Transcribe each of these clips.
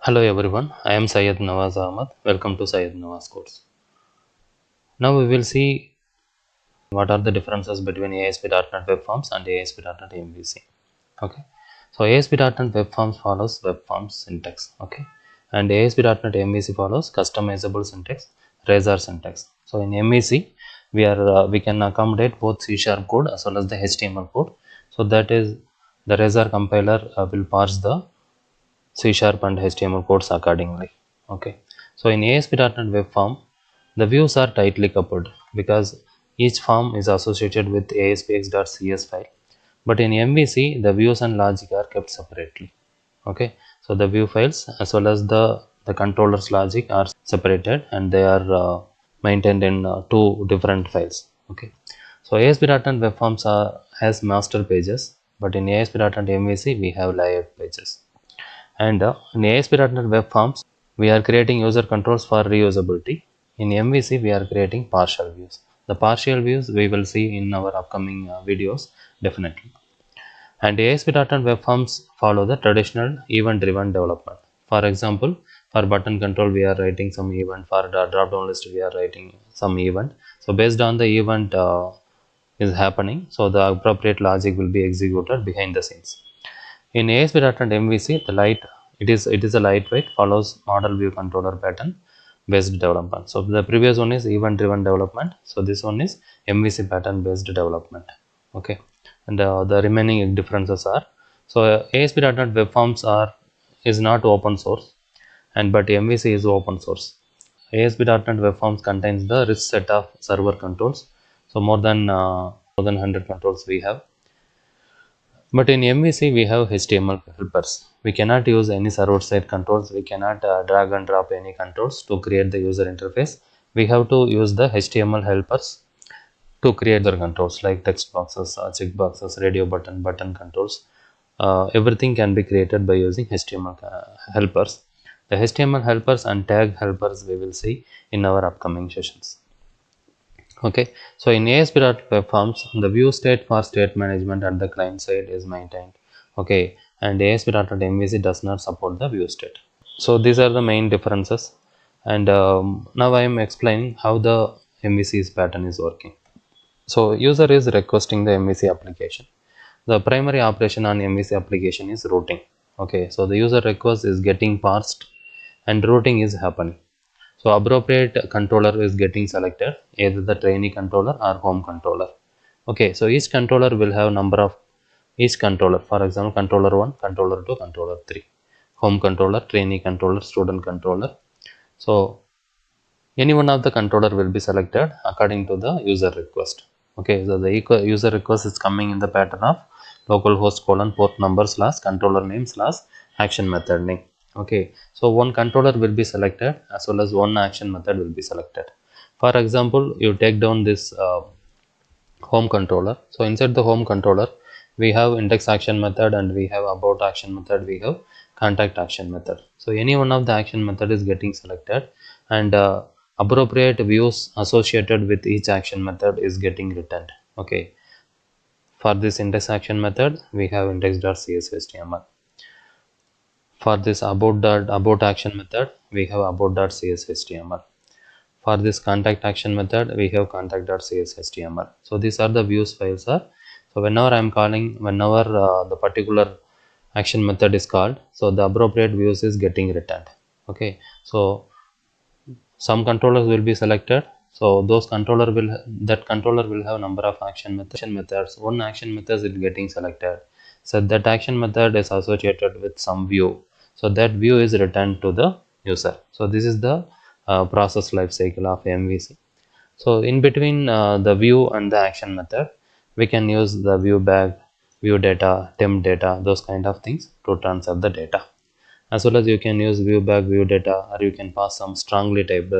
Hello everyone, I am Syed Nawaz Ahmad. Welcome to Syed Nawaz course. Now we will see what are the differences between ASP.NET Web Forms and ASP.NET MVC. Okay, so ASP.NET Web Forms follows Web Forms syntax. Okay, and ASP.NET MVC follows customizable syntax, Razor syntax. So in MVC, we can accommodate both C# code as well as the HTML code. So that is the Razor compiler will parse the C# and HTML codes accordingly. Okay, so in ASP.NET Web Form, the views are tightly coupled because each form is associated with ASPX.cs file. But in MVC, the views and logic are kept separately. Okay, so the view files as well as the controller's logic are separated and they are maintained in two different files. Okay, so ASP.NET Web Forms has master pages, but in ASP.NET MVC we have layout pages. And in ASP.NET Web Forms, we are creating user controls for reusability. In MVC, we are creating partial views. The partial views we will see in our upcoming videos definitely. And ASP.NET Web Forms follow the traditional event-driven development. For example, for button control, we are writing some event. For the drop-down list, we are writing some event. So based on the event is happening, so the appropriate logic will be executed behind the scenes. In ASP.NET MVC, it is a lightweight, follows model view controller pattern based development. So the previous one is event driven development. So this one is MVC pattern based development. Okay, and the remaining differences are, so ASP.NET Web Forms is not open source, and but MVC is open source. ASP.NET Web Forms contains the rich set of server controls. So more than 100 controls we have. But in MVC, we have HTML helpers. We cannot use any server-side controls. We cannot drag and drop any controls to create the user interface. We have to use the HTML helpers to create the controls like text boxes, checkboxes, radio button controls. Everything can be created by using HTML helpers. The HTML helpers and tag helpers we will see in our upcoming sessions. Okay, so in ASP.NET Forms, the view state for state management at the client side is maintained. Okay, and ASP.NET MVC does not support the view state. So these are the main differences, and now I am explaining how the MVC's pattern is working. So user is requesting the MVC application. The primary operation on MVC application is routing. Okay, so the user request is getting parsed and routing is happening. So appropriate controller is getting selected, either the trainee controller or home controller. Okay, so each controller will have number of each controller. For example, controller 1, controller 2, controller 3, home controller, trainee controller, student controller. So any one of the controller will be selected according to the user request. Okay, so the user request is coming in the pattern of localhost port number / controller name / action method name. Okay, so one controller will be selected as well as one action method will be selected. For example, you take down this home controller. So inside the home controller, we have index action method and we have about action method, we have contact action method. So any one of the action method is getting selected, and appropriate views associated with each action method is getting returned. Okay, for this index action method, we have index.cshtml. For this about action method, we have about.cshtml. For this contact action method, we have contact.cshtml. So these are the views files are. So whenever the particular action method is called, so the appropriate views is getting returned. Okay, so some controllers will be selected. So that controller will have number of action methods. One action method is getting selected. So that action method is associated with some view. So that view is returned to the user. So this is the process life cycle of MVC. So in between the view and the action method, we can use the view bag, view data, temp data, those kind of things to transfer the data. As well as you can use view bag, view data, or you can pass some strongly typed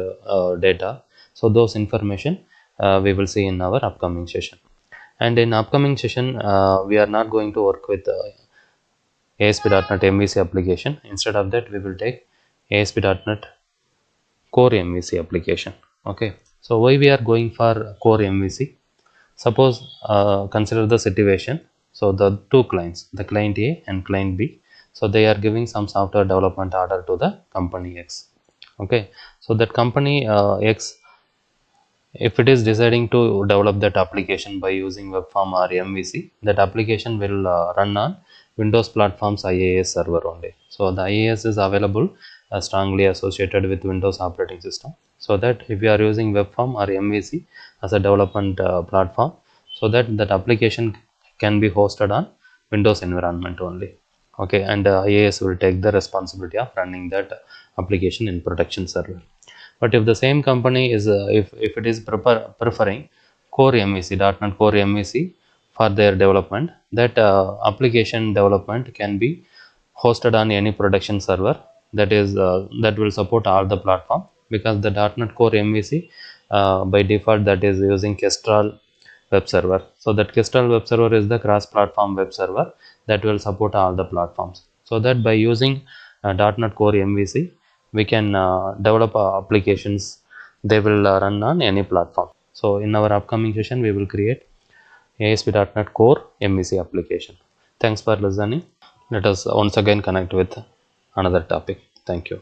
data. So those information we will see in our upcoming session. And in upcoming session, we are not going to work with ASP.NET MVC application. Instead of that, we will take ASP.NET Core MVC application. Okay, so why we are going for Core MVC? Suppose consider the situation. So the two clients, the client A and client B. So they are giving some software development order to the company X. Okay, so that company X, if it is deciding to develop that application by using webform or MVC, that application will run on Windows platforms IIS server only. So the IIS is available strongly associated with Windows operating system. So that if you are using webform or MVC as a development platform, so that application can be hosted on Windows environment only. Okay, and IIS will take the responsibility of running that application in production server. But if the same company is if it is preferring core MVC, .NET Core MVC for their development, that application development can be hosted on any production server, that is that will support all the platform, because the .NET Core MVC by default that is using Kestrel web server. So that Kestrel web server is the cross platform web server that will support all the platforms. So that by using .NET Core MVC, we can develop applications. They will run on any platform. So in our upcoming session, we will create ASP.NET Core MVC application. Thanks for listening. Let us once again connect with another topic. Thank you.